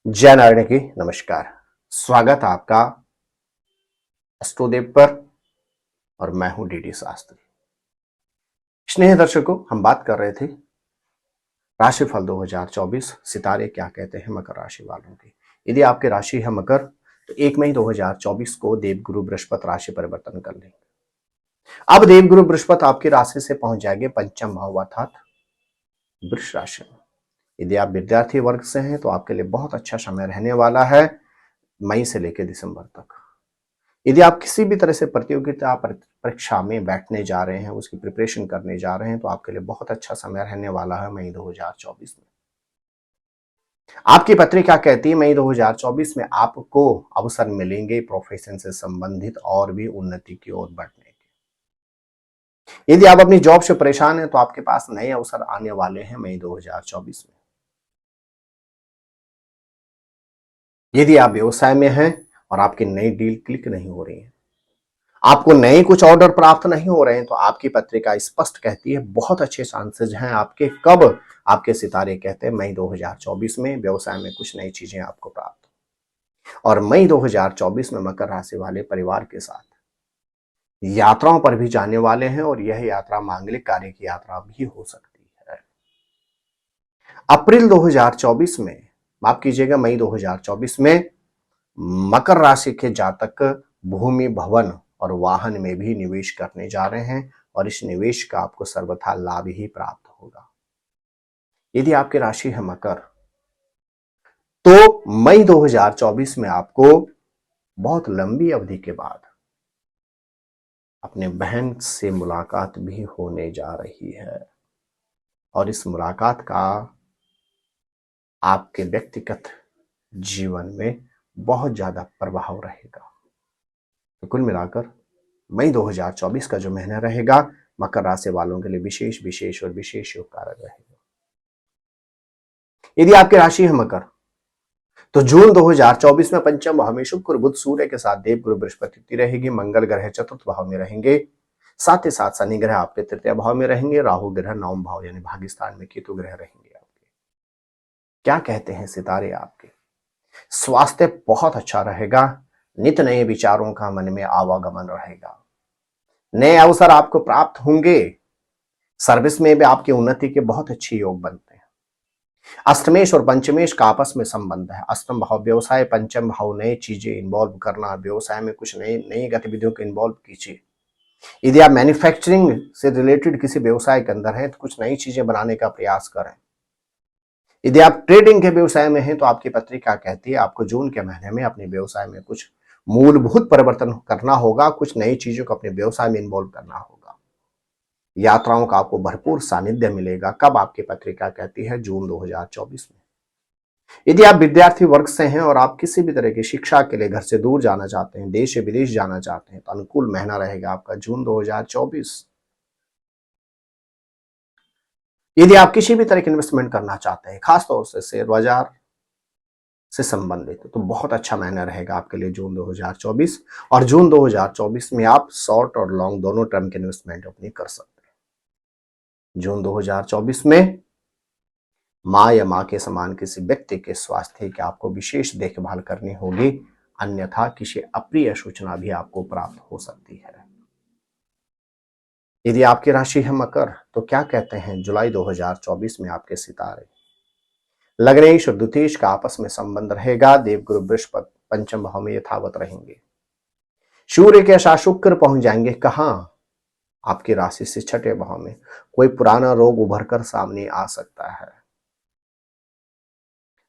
जय नारायण की नमस्कार। स्वागत है आपका एस्ट्रोदेव पर और मैं हूं डीडी शास्त्री। स्नेह दर्शकों, हम बात कर रहे थे राशिफल 2024 सितारे क्या कहते हैं मकर राशि वालों की। यदि आपकी राशि है मकर तो 1 मई 2024 को देवगुरु बृहस्पति राशि परिवर्तन कर लेंगे। अब देवगुरु बृहस्पति आपकी राशि से पहुंच जाएंगे पंचम भाव अर्थात वृष राशि में। यदि आप विद्यार्थी वर्ग से हैं तो आपके लिए बहुत अच्छा समय रहने वाला है मई से लेकर दिसंबर तक। यदि आप किसी भी तरह से प्रतियोगिता परीक्षा में बैठने जा रहे हैं, उसकी प्रिपरेशन करने जा रहे हैं, तो आपके लिए बहुत अच्छा समय रहने वाला है मई 2024 में। आपकी पत्रिका कहती है मई 2024 में आपको अवसर मिलेंगे प्रोफेशन से संबंधित और भी उन्नति की ओर बढ़ने के। यदि आप अपनी जॉब से परेशान हैं तो आपके पास नए अवसर आने वाले हैं मई 2024 में। यदि आप व्यवसाय में हैं और आपकी नई डील क्लिक नहीं हो रही है, आपको नए कुछ ऑर्डर प्राप्त नहीं हो रहे हैं, तो आपकी पत्रिका स्पष्ट कहती है बहुत अच्छे चांसेस हैं आपके। कब? आपके सितारे कहते हैं मई 2024 में व्यवसाय में कुछ नई चीजें आपको प्राप्त। और मई 2024 में मकर राशि वाले परिवार के साथ यात्राओं पर भी जाने वाले हैं और यह यात्रा मांगलिक कार्य की यात्रा भी हो सकती है। अप्रैल 2024 में, माफ कीजिएगा, मई 2024 में मकर राशि के जातक भूमि, भवन और वाहन में भी निवेश करने जा रहे हैं और इस निवेश का आपको सर्वथा लाभ ही प्राप्त होगा। यदि आपकी राशि है मकर तो मई 2024 में आपको बहुत लंबी अवधि के बाद अपने बहन से मुलाकात भी होने जा रही है और इस मुलाकात का आपके व्यक्तिगत जीवन में बहुत ज्यादा प्रभाव रहेगा। तो कुल मिलाकर मई 2024 का जो महीना रहेगा मकर राशि वालों के लिए विशेष विशेष और विशेष योगकारक रहेगा। यदि आपकी राशि है मकर तो जून 2024 में पंचम भाव में शुक्र बुध सूर्य के साथ देवगुरु बृहस्पति रहेगी। मंगल ग्रह चतुर्थ भाव में रहेंगे, साथ ही साथ शनि ग्रह आपके तृतीय भाव में रहेंगे। राहु ग्रह नवम भाव यानी भाग्यस्थान में केतु ग्रह रहेंगे आपके। क्या कहते हैं सितारे आपके? स्वास्थ्य बहुत अच्छा रहेगा, नित नए विचारों का मन में आवागमन रहेगा, नए अवसर आपको प्राप्त होंगे, सर्विस में भी आपकी उन्नति के बहुत अच्छे योग बनते हैं। अष्टमेश और पंचमेश का आपस में संबंध है। अष्टम भाव व्यवसाय, पंचम भाव नए चीजें इन्वॉल्व करना, व्यवसाय में कुछ नई नई गतिविधियों को इन्वॉल्व कीजिए। यदि आप मैन्युफैक्चरिंग से रिलेटेड किसी व्यवसाय के अंदर हैं तो कुछ नई चीजें बनाने का प्रयास करें। यदि आप ट्रेडिंग के व्यवसाय में हैं तो आपकी पत्रिका कहती है आपको जून के महीने में अपने व्यवसाय में कुछ मूलभूत परिवर्तन करना होगा, कुछ नई चीजों को अपने व्यवसाय में इन्वॉल्व करना होगा। यात्राओं का आपको भरपूर सानिध्य मिलेगा। कब? आपकी पत्रिका कहती है जून 2024 में। यदि आप विद्यार्थी वर्ग से हैं और आप किसी भी तरह की शिक्षा के लिए घर से दूर जाना चाहते हैं, देश या विदेश जाना चाहते हैं, तो अनुकूल महीना रहेगा आपका जून 2024। यदि आप किसी भी तरह की इन्वेस्टमेंट करना चाहते हैं, खासतौर से शेयर बाजार से संबंधित, तो बहुत अच्छा महीना रहेगा आपके लिए जून 2024। और जून 2024 में आप शॉर्ट और लॉन्ग दोनों टर्म के इन्वेस्टमेंट अपनी कर सकते हैं। जून 2024 में माँ या माँ के समान किसी व्यक्ति के स्वास्थ्य की आपको विशेष देखभाल करनी होगी, अन्यथा किसी अप्रिय सूचना भी आपको प्राप्त हो सकती है। यदि आपकी राशि है मकर तो क्या कहते हैं जुलाई 2024 में आपके सितारे? लग्नेश और द्वितीयेश का आपस में संबंध रहेगा। देवगुरु बृहस्पति पंचम भाव में यथावत रहेंगे। सूर्य के साथ शुक्र पहुंच जाएंगे कहां? आपकी राशि से छठे भाव में। कोई पुराना रोग उभर कर सामने आ सकता है।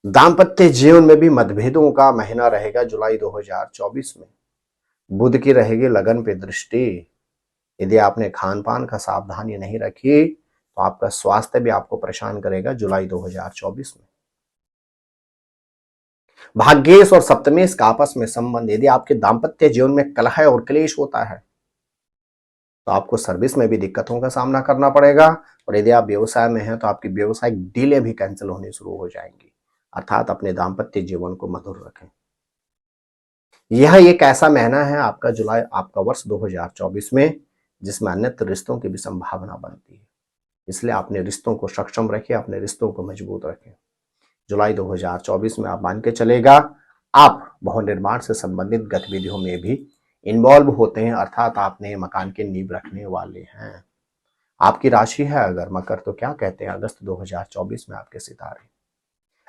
दाम्पत्य जीवन में भी मतभेदों का महीना रहेगा जुलाई 2024 में। बुध की रहेगी लगन पे दृष्टि। यदि आपने खान पान का सावधानी नहीं रखी तो आपका स्वास्थ्य भी आपको परेशान करेगा जुलाई 2024 में। भाग्येश और सप्तमेश का आपस में संबंध। यदि आपके दाम्पत्य जीवन में कलह और क्लेश होता है तो आपको सर्विस में भी दिक्कतों का सामना करना पड़ेगा। और यदि आप व्यवसाय में हैं तो आपकी व्यवसायिक डीलें भी कैंसिल होनी शुरू हो जाएंगी। अर्थात अपने दाम्पत्य जीवन को मधुर रखें। यह एक ऐसा महीना है आपका जुलाई, आपका वर्ष 2024 में, जिसमें अन्यत्र रिश्तों की भी संभावना बनती है। इसलिए अपने रिश्तों को सक्षम रखें, अपने रिश्तों को मजबूत रखें। जुलाई 2024 में आप मान के चलेगा आप भवन निर्माण से संबंधित गतिविधियों में भी इन्वॉल्व होते हैं, अर्थात आपने मकान की नींव रखने वाले हैं। आपकी राशि है अगर मकर, तो क्या कहते हैं अगस्त 2024 में आपके सितारे।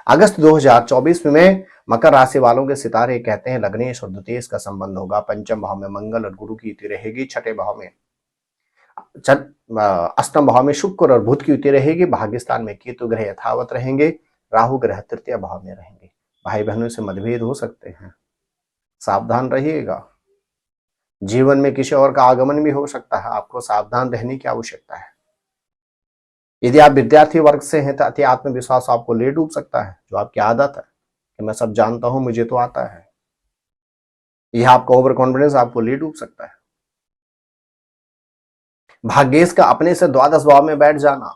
अगस्त 2024 में मकर राशि वालों के सितारे कहते हैं लग्नेश और द्वितीयेश का संबंध होगा। पंचम भाव में मंगल और गुरु की युति रहेगी। छठे भाव में अष्टम भाव में शुक्र और बुध की युति रहेगी। भाग्यस्थान में केतु ग्रह यथावत रहेंगे। राहु ग्रह तृतीय भाव में रहेंगे। भाई बहनों से मतभेद हो सकते हैं, सावधान रहिएगा। जीवन में किसी और का आगमन भी हो सकता है, आपको सावधान रहने की आवश्यकता है। यदि आप विद्यार्थी वर्ग से हैं तो अति आत्मविश्वास आपको ले डूब सकता है, जो आपकी आदत है कि मैं सब जानता हूं, मुझे तो आता है। यह आपका ओवर कॉन्फिडेंस आपको ले डूब सकता है। भाग्येश का अपने से द्वादश भाव में बैठ जाना,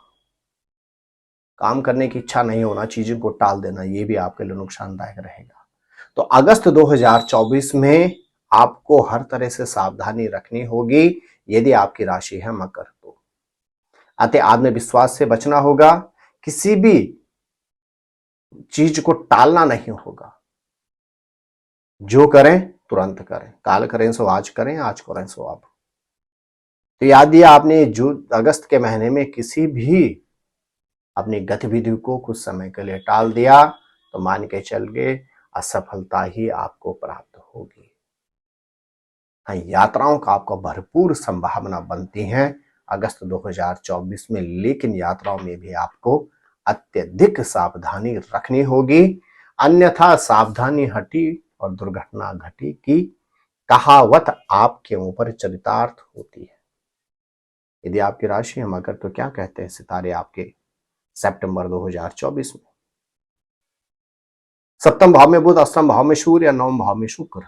काम करने की इच्छा नहीं होना, चीजों को टाल देना, यह भी आपके लिए नुकसानदायक रहेगा। तो अगस्त 2024 में आपको हर तरह से सावधानी रखनी होगी यदि आपकी राशि है मकर। तो अति आत्मविश्वास से बचना होगा, किसी भी चीज को टालना नहीं होगा। जो करें तुरंत करें, काल करें सो आज करें, आज करें सो अब। तो याद दिया आपने अगस्त के महीने में किसी भी अपनी गतिविधि को कुछ समय के लिए टाल दिया तो मान के चल गए असफलता ही आपको प्राप्त होगी। हाँ, यात्राओं का आपको भरपूर संभावना बनती है अगस्त 2024 में, लेकिन यात्राओं में भी आपको अत्यधिक सावधानी रखनी होगी, अन्यथा सावधानी हटी और दुर्घटना घटी की कहावत आपके ऊपर चरितार्थ होती है। यदि आपकी राशि है मकर, तो क्या कहते हैं सितारे आपके सितंबर 2024 में। सप्तम भाव में बुध, अष्टम भाव में सूर्य या नवम भाव में शुक्र।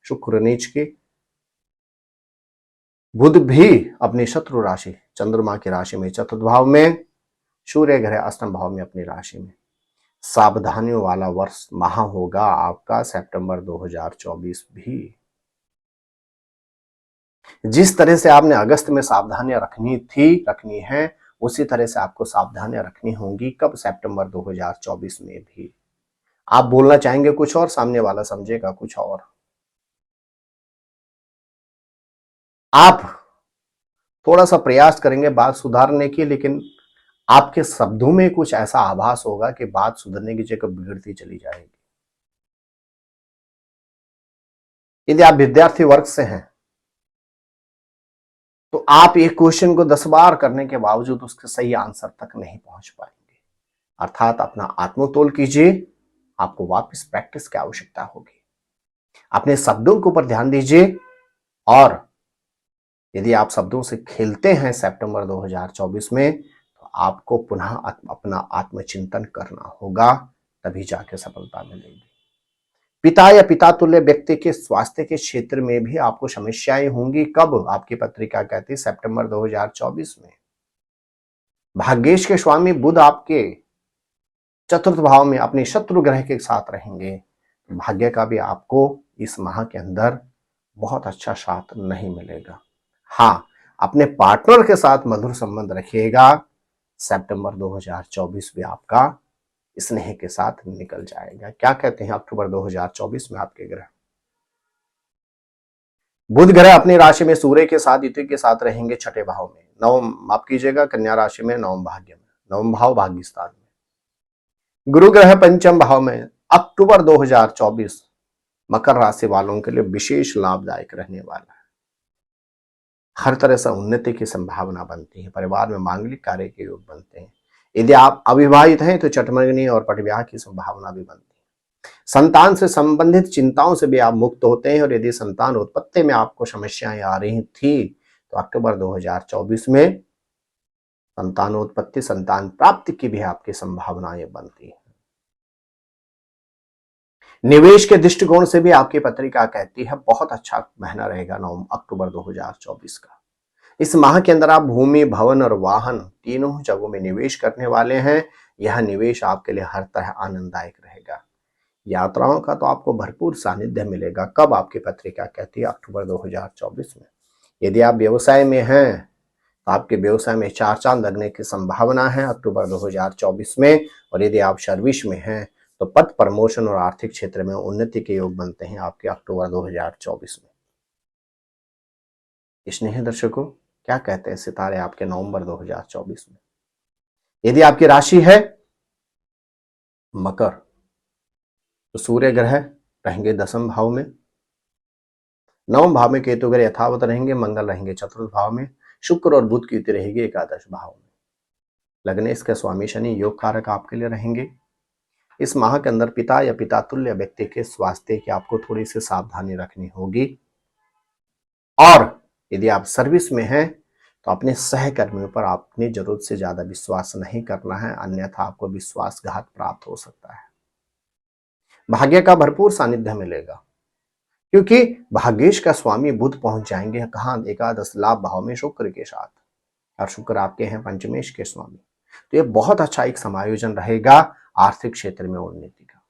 शुक्र नीच के, बुध भी अपनी शत्रु राशि चंद्रमा की राशि में चतुर्थ भाव में, सूर्य ग्रह अष्टम भाव में अपनी राशि में। सावधानियों वाला वर्ष माह होगा आपका सितंबर 2024 भी। जिस तरह से आपने अगस्त में सावधानियां रखनी है, उसी तरह से आपको सावधानियां रखनी होंगी कब, सितंबर 2024 में भी। आप बोलना चाहेंगे कुछ और, सामने वाला समझेगा कुछ और। आप थोड़ा सा प्रयास करेंगे बात सुधारने की, लेकिन आपके शब्दों में कुछ ऐसा आभास होगा कि बात सुधरने की जगह बिगड़ती चली जाएगी। यदि आप विद्यार्थी वर्ग से हैं तो आप एक क्वेश्चन को 10 बार करने के बावजूद उसके सही आंसर तक नहीं पहुंच पाएंगे, अर्थात अपना आत्मतोल कीजिए। आपको वापस प्रैक्टिस की आवश्यकता होगी। अपने शब्दों के ऊपर ध्यान दीजिए, और यदि आप शब्दों से खेलते हैं सितंबर 2024 में, तो आपको पुनः अपना आत्मचिंतन करना होगा, तभी जाके सफलता मिलेगी। पिता या पिता तुल्य व्यक्ति के स्वास्थ्य के क्षेत्र में भी आपको समस्याएं होंगी। कब, आपकी पत्रिका कहती है सितंबर 2024 में। भाग्येश के स्वामी बुध आपके चतुर्थ भाव में अपने शत्रु ग्रह के साथ रहेंगे। भाग्य का भी आपको इस माह के अंदर बहुत अच्छा साथ नहीं मिलेगा। हाँ, अपने पार्टनर के साथ मधुर संबंध रखिएगा। सितंबर 2024 भी आपका स्नेह के साथ निकल जाएगा। क्या कहते हैं अक्टूबर 2024 में आपके ग्रह। बुध ग्रह अपनी राशि में सूर्य के साथ युति के साथ रहेंगे छठे भाव में। नवम, माफ कीजिएगा, कन्या राशि में नवम भाग्य में, नवम भाव भाग्यस्थान में। गुरु ग्रह पंचम भाव में। अक्टूबर 2024 मकर राशि वालों के लिए विशेष लाभदायक रहने वाला है। हर तरह से उन्नति की संभावना बनती है। परिवार में मांगलिक कार्य के योग बनते हैं। यदि आप अविवाहित हैं तो चटमंगनी और पटविवाह की संभावना भी बनती है। संतान से संबंधित चिंताओं से भी आप मुक्त होते हैं, और यदि संतान उत्पत्ति में आपको समस्याएं आ रही थी तो अक्टूबर 2024 में संतानोत्पत्ति, संतान प्राप्ति की भी आपकी संभावनाएं बनती है। निवेश के दृष्टिकोण से भी आपकी पत्रिका कहती है बहुत अच्छा महीना रहेगा अक्टूबर 2024 का। इस माह के अंदर आप भूमि, भवन और वाहन तीनों जगहों में निवेश करने वाले हैं। यह निवेश आपके लिए हर तरह आनंददायक रहेगा। यात्राओं का तो आपको भरपूर सानिध्य मिलेगा। कब, आपकी पत्रिका कहती है अक्टूबर 2024 में। यदि आप व्यवसाय में हैं तो आपके व्यवसाय में 4 चांद लगने की संभावना है अक्टूबर 2024 में, और यदि आप सर्विस में हैं तो पद प्रमोशन और आर्थिक क्षेत्र में उन्नति के योग बनते हैं आपके अक्टूबर 2024 में। स्नेही दर्शकों, क्या कहते हैं सितारे आपके नवंबर 2024 में? यदि आपकी राशि है मकर, तो सूर्य ग्रह रहेंगे 10वें भाव में, 9वें भाव में केतु ग्रह यथावत रहेंगे, मंगल रहेंगे 4th भाव में, शुक्र और बुध की युति रहेगी 11 भाव में। लग्नेश के स्वामी शनि योग कारक आपके लिए रहेंगे। इस माह के अंदर पिता या पिता तुल्य व्यक्ति के स्वास्थ्य की आपको थोड़ी सी सावधानी रखनी होगी। और यदि आप सर्विस में हैं तो अपने सहकर्मियों पर अपनी जरूरत से ज्यादा विश्वास नहीं करना है, अन्यथा आपको विश्वासघात प्राप्त हो सकता है। भाग्य का भरपूर सानिध्य मिलेगा, क्योंकि भाग्येश का स्वामी बुध पहुंच जाएंगे कहां? 11 लाभ भाव में शुक्र के साथ, और शुक्र आपके हैं पंचमेश के स्वामी। तो ये बहुत अच्छा एक समायोजन रहेगा आर्थिक क्षेत्र में उन्नति का।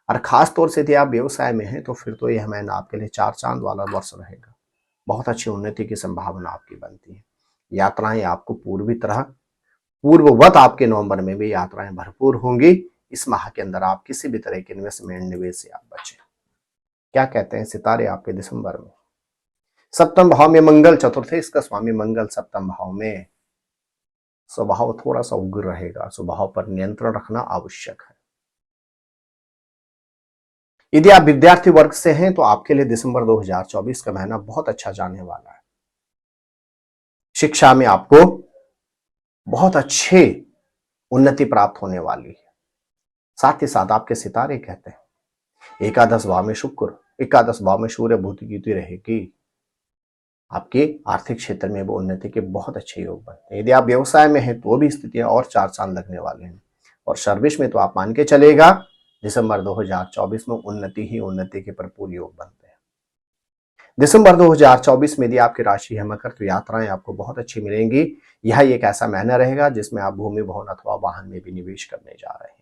और खास तौर से यदि आप व्यवसाय में हैं तो फिर तो यह महीना आपके लिए 4 चांद वाला वर्ष रहेगा। बहुत अच्छी उन्नति की संभावना आपकी बनती है। यात्राएं आपको पूर्ववत आपके नवंबर में भी यात्राएं भरपूर होंगी। इस माह के अंदर आप किसी भी तरह के इन्वेस्टमेंट निवेश से आप बचें। क्या कहते हैं सितारे आपके दिसंबर में? 7वें भाव में मंगल चतुर्थ, इसका स्वामी मंगल 7वें भाव में। स्वभाव थोड़ा सा उग्र रहेगा, स्वभाव पर नियंत्रण रखना आवश्यक है। यदि आप विद्यार्थी वर्ग से हैं तो आपके लिए दिसंबर 2024 का महीना बहुत अच्छा जाने वाला है। शिक्षा में आपको बहुत अच्छे उन्नति प्राप्त होने वाली है। साथ ही साथ आपके सितारे कहते हैं 11 भाव में शुक्र, 11 भाव में सूर्य बुध की युति रहेगी। आपके आर्थिक क्षेत्र में वो उन्नति के बहुत अच्छे योग बनते हैं। यदि आप व्यवसाय में हैं तो वो भी स्थितियां और 4 चांद लगने वाले हैं। और सर्विस में तो आप मान के चलेगा दिसंबर 2024 में उन्नति ही उन्नति के भरपूर योग बनते हैं। दिसंबर 2024 में यदि आपकी राशि है मकर, तो यात्राएं आपको बहुत अच्छी मिलेंगी। यह एक ऐसा महीना रहेगा जिसमें आप भूमि भवन अथवा वाहन में भी निवेश करने जा रहे हैं।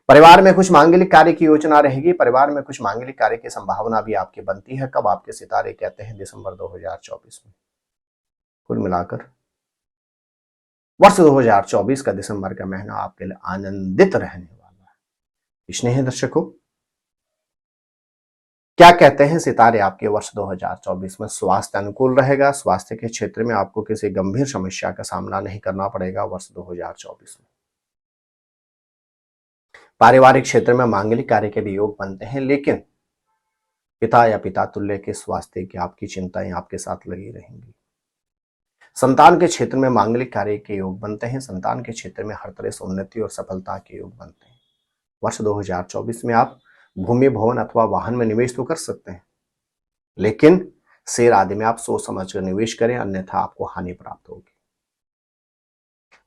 परिवार में कुछ मांगलिक कार्य की योजना रहेगी। परिवार में कुछ मांगलिक कार्य की संभावना भी आपकी बनती है। कब? आपके सितारे कहते हैं दिसंबर 2024 में। कुल मिलाकर वर्ष 2024 का दिसंबर का महीना आपके लिए आनंदित रहने वाला है। स्नेही दर्शकों, क्या कहते हैं सितारे आपके वर्ष 2024 में? स्वास्थ्य अनुकूल रहेगा। स्वास्थ्य के क्षेत्र में आपको किसी गंभीर समस्या का सामना नहीं करना पड़ेगा वर्ष 2024 में। पारिवारिक क्षेत्र में मांगलिक कार्य के भी योग बनते हैं, लेकिन पिता या पिता तुल्य के स्वास्थ्य की आपकी चिंताएं आपके साथ लगी रहेंगी। संतान के क्षेत्र में मांगलिक कार्य के योग बनते हैं। संतान के क्षेत्र में हर तरह से उन्नति और सफलता के योग बनते हैं। वर्ष 2024 में आप भूमि भवन अथवा वाहन में निवेश तो कर सकते हैं, लेकिन शेयर आदि में आप सोच समझ कर निवेश करें, अन्यथा आपको हानि प्राप्त होगी।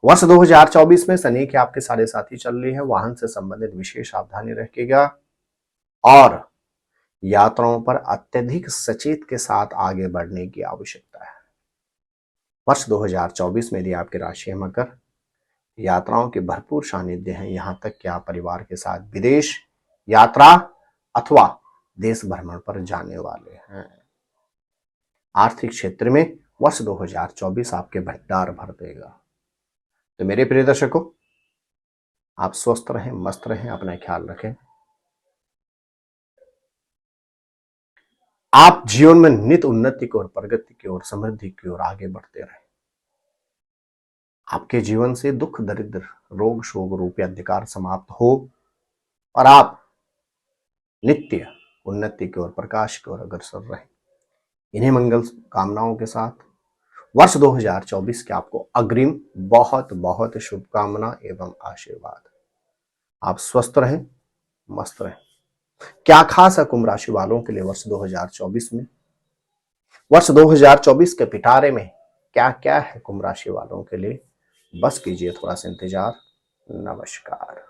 वर्ष 2024 में शनि के आपके साढ़े साथी चल रही है। वाहन से संबंधित विशेष सावधानी रखिएगा और यात्राओं पर अत्यधिक सचेत के साथ आगे बढ़ने की आवश्यकता है। वर्ष 2024 में यदि आपकी राशि है मकर, यात्राओं के भरपूर सानिध्य है। यहां तक कि आप परिवार के साथ विदेश यात्रा अथवा देश भ्रमण पर जाने वाले हैं। आर्थिक क्षेत्र में वर्ष 2024 आपके भंडार भर देगा। तो मेरे प्रिय दर्शकों, आप स्वस्थ रहें, मस्त रहें, अपना ख्याल रखें। आप जीवन में नित उन्नति की ओर, प्रगति की ओर, समृद्धि की ओर आगे बढ़ते रहें। आपके जीवन से दुख, दरिद्र, रोग, शोक रूपी अंधकार समाप्त हो और आप नित्य उन्नति की ओर, प्रकाश की ओर अग्रसर रहें। इन्हीं मंगल कामनाओं के साथ वर्ष 2024 के आपको अग्रिम बहुत बहुत शुभकामना एवं आशीर्वाद। आप स्वस्थ रहें, मस्त रहें। क्या खास है कुंभ राशि वालों के लिए वर्ष 2024 में? वर्ष 2024 के पिटारे में क्या क्या है कुंभ राशि वालों के लिए? बस कीजिए थोड़ा सा इंतजार। नमस्कार।